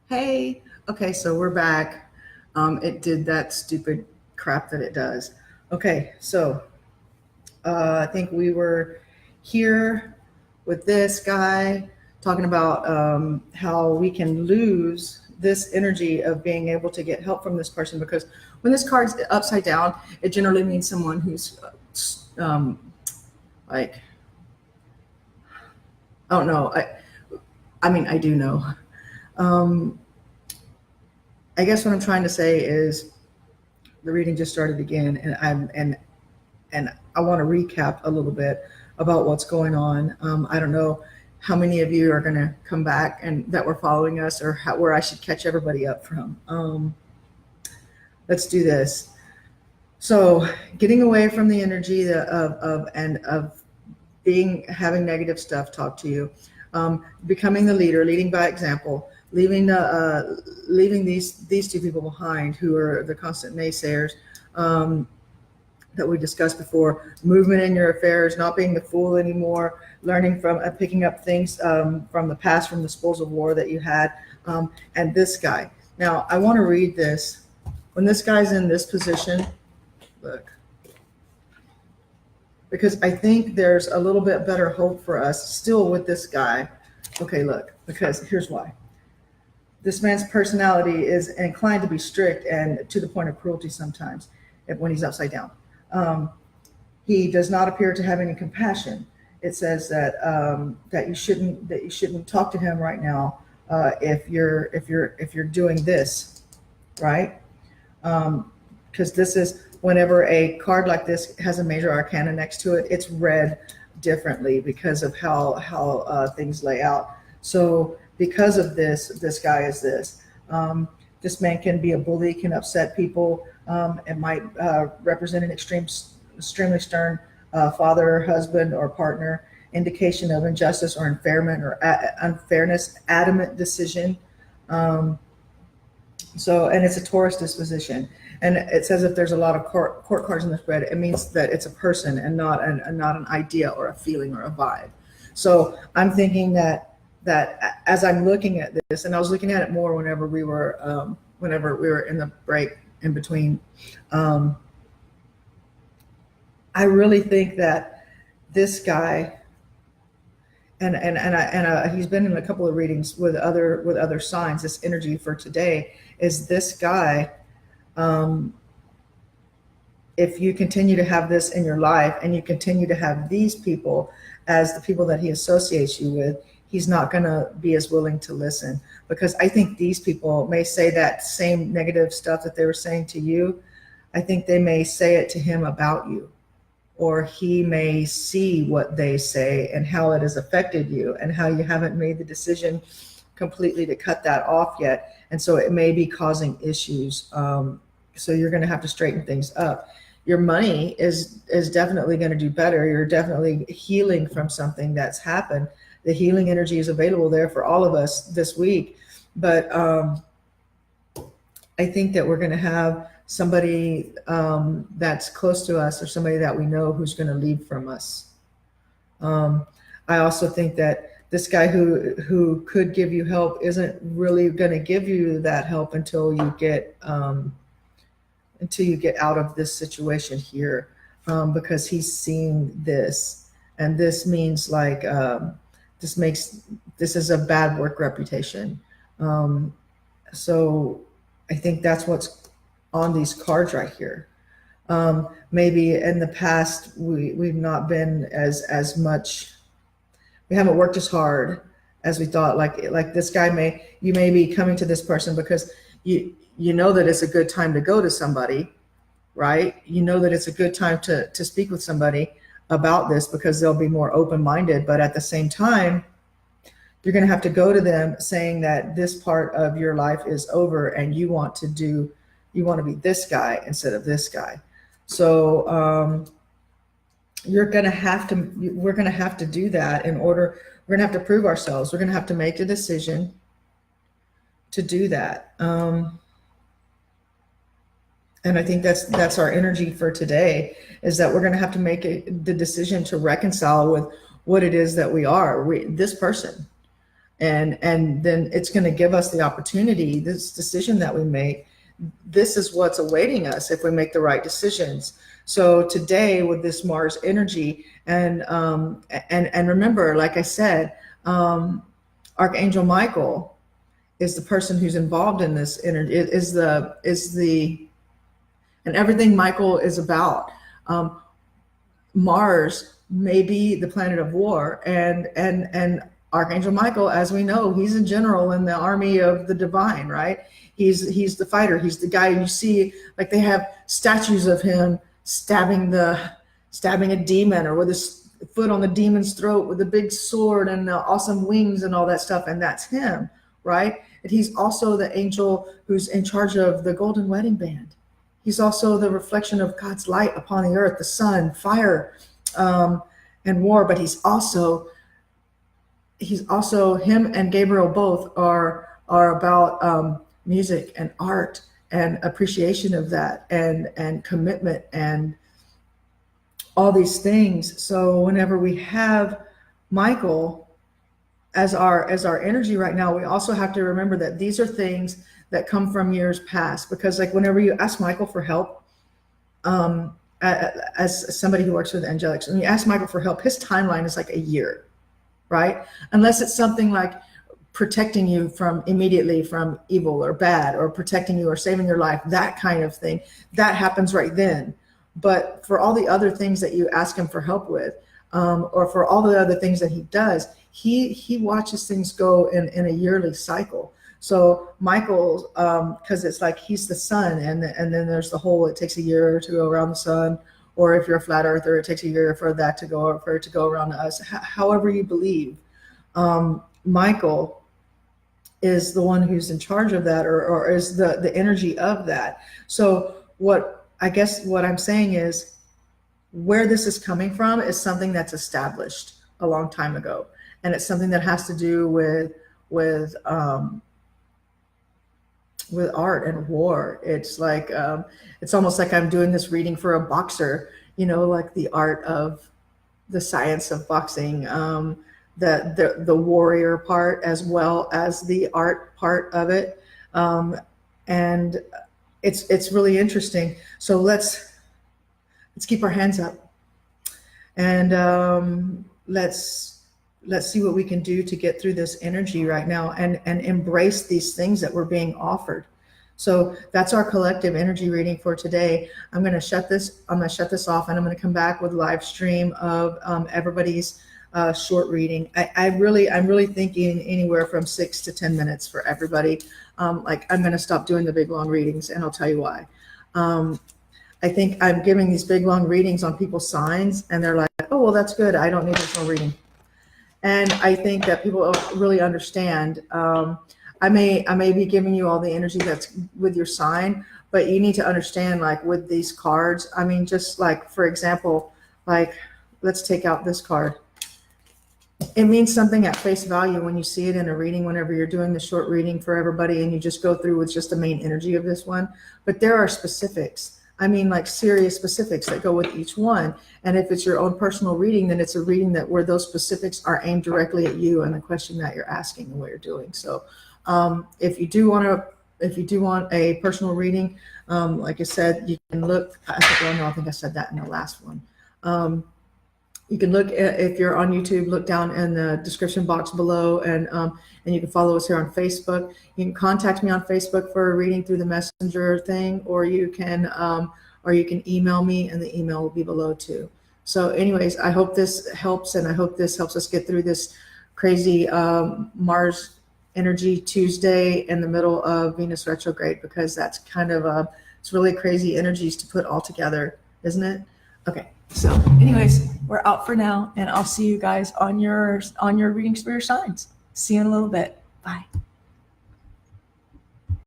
Hey, okay, so we're back. It did that stupid crap that it does. Okay, so I think we were here with this guy talking about how we can lose this energy of being able to get help from this person because when this card's upside down, it generally means someone who's like, I don't know. I mean, I do know. Um, I guess what I'm trying to say is the reading just started again, and I want to recap a little bit about what's going on. I don't know how many of you are going to come back and that were following us, or where I should catch everybody up from. Let's do this. So, getting away from the energy of being having negative stuff talk to you, becoming the leader, leading by example, leaving these two people behind who are the constant naysayers. That we discussed before, movement in your affairs, not being the fool anymore, learning from picking up things from the past, from the spoils of war that you had, and this guy. Now, I want to read this. When this guy's in this position, look, because I think there's a little bit better hope for us still with this guy. Okay, look, because here's why. This man's personality is inclined to be strict and to the point of cruelty sometimes when he's upside down. He does not appear to have any compassion. It says that you shouldn't talk to him right now if you're doing this, right? Because this is whenever a card like this has a major arcana next to it, it's read differently because of how things lay out. So because of this guy is this. This man can be a bully, can upset people. It might represent an extremely stern father, husband, or partner. Indication of injustice or unfairness, adamant decision. And it's a Taurus disposition. And it says if there's a lot of court cards in the spread, it means that it's a person and not an idea or a feeling or a vibe. So I'm thinking that as I'm looking at this, and I was looking at it more whenever we were in the break in between, I really think that this guy, he's been in a couple of readings with other signs. This energy for today is this guy. If you continue to have this in your life and you continue to have these people as the people that he associates you with, he's not going to be as willing to listen, because I think these people may say that same negative stuff that they were saying to you. I think they may say it to him about you, or he may see what they say and how it has affected you and how you haven't made the decision completely to cut that off yet. And so it may be causing issues. So you're going to have to straighten things up. Your money is definitely going to do better. You're definitely healing from something that's happened. The healing energy is available there for all of us this week. But I think that we're going to have somebody that's close to us, or somebody that we know who's going to leave from us. I also think that this guy who could give you help isn't really going to give you that help until you get out of this situation here, because he's seeing this, and this means like this is a bad work reputation. So I think that's what's on these cards right here. Maybe in the past we've not been as much. We haven't worked as hard as we thought. Like this guy you may be coming to this person because you know that it's a good time to go to somebody, right? You know that it's a good time to speak with somebody about this because they'll be more open-minded. But at the same time, you're going to have to go to them saying that this part of your life is over and you want to be this guy instead of this guy. So we're going to have to do that in order. We're going to have to prove ourselves. We're going to have to make a decision to do that. And I think that's our energy for today, is that we're going to have to make the decision to reconcile with what it is that we are. This person. And then it's going to give us the opportunity, this decision that we make, this is what's awaiting us if we make the right decisions. So today with this Mars energy, and remember, like I said, Archangel Michael is the person who's involved in this energy, is the and everything Michael is about. Mars may be the planet of war, and Archangel Michael, as we know, he's a general in the army of the divine, right? He's the fighter. He's the guy you see, like they have statues of him stabbing a demon, or with his foot on the demon's throat with a big sword and the awesome wings and all that stuff, and that's him, right? And he's also the angel who's in charge of the golden wedding band. He's also the reflection of God's light upon the earth, the sun, fire, and war. But he's also him and Gabriel both are about music and art and appreciation of that, and commitment and all these things. So whenever we have Michael as our energy right now, we also have to remember that these are things that come from years past, because like whenever you ask Michael for help, as somebody who works with angelics, when you ask Michael for help, his timeline is like a year, right? Unless it's something like protecting you from immediately from evil or bad, or protecting you or saving your life, that kind of thing, that happens right then. But for all the other things that you ask him for help with, or for all the other things that he does, he watches things go in a yearly cycle. So Michael, because it's like he's the sun, and then there's the whole, it takes a year to go around the sun, or if you're a flat earther, it takes a year for that to go, or for it to go around us. However you believe, Michael is the one who's in charge of that, or is the energy of that. So what I'm saying is, where this is coming from is something that's established a long time ago, and it's something that has to do with art and war. It's like it's almost like I'm doing this reading for a boxer, like the art of the science of boxing, the warrior part as well as the art part of it, and it's really interesting. So let's keep our hands up, and let's see what we can do to get through this energy right now, and embrace these things that we're being offered. So that's our collective energy reading for today. I'm going to shut this off, and I'm going to come back with live stream of everybody's short reading. I'm really thinking anywhere from 6 to 10 minutes for everybody. Like I'm going to stop doing the big long readings, and I'll tell you why. I think I'm giving these big long readings on people's signs, and they're like, oh, well, that's good. I don't need this whole reading. And I think that people don't really understand. I may be giving you all the energy that's with your sign, but you need to understand, like with these cards, I mean, just like, for example, like let's take out this card. It means something at face value when you see it in a reading, whenever you're doing the short reading for everybody and you just go through with just the main energy of this one. But there are specifics. I mean, like serious specifics that go with each one. And if it's your own personal reading, then it's a reading that where those specifics are aimed directly at you and the question that you're asking and what you're doing. So if you do want a personal reading, like I said, you can look. I think I said that in the last one. You can look if you're on YouTube, look down in the description box below, and you can follow us here on Facebook. You can contact me on Facebook for a reading through the messenger thing, or you can email me, and the email will be below too. So anyways, I hope this helps, and I hope this helps us get through this crazy Mars energy Tuesday in the middle of Venus retrograde, because that's kind of it's really crazy energies to put all together, isn't it? Okay. So anyways, we're out for now, and I'll see you guys on your readings for your signs. See you in a little bit. Bye.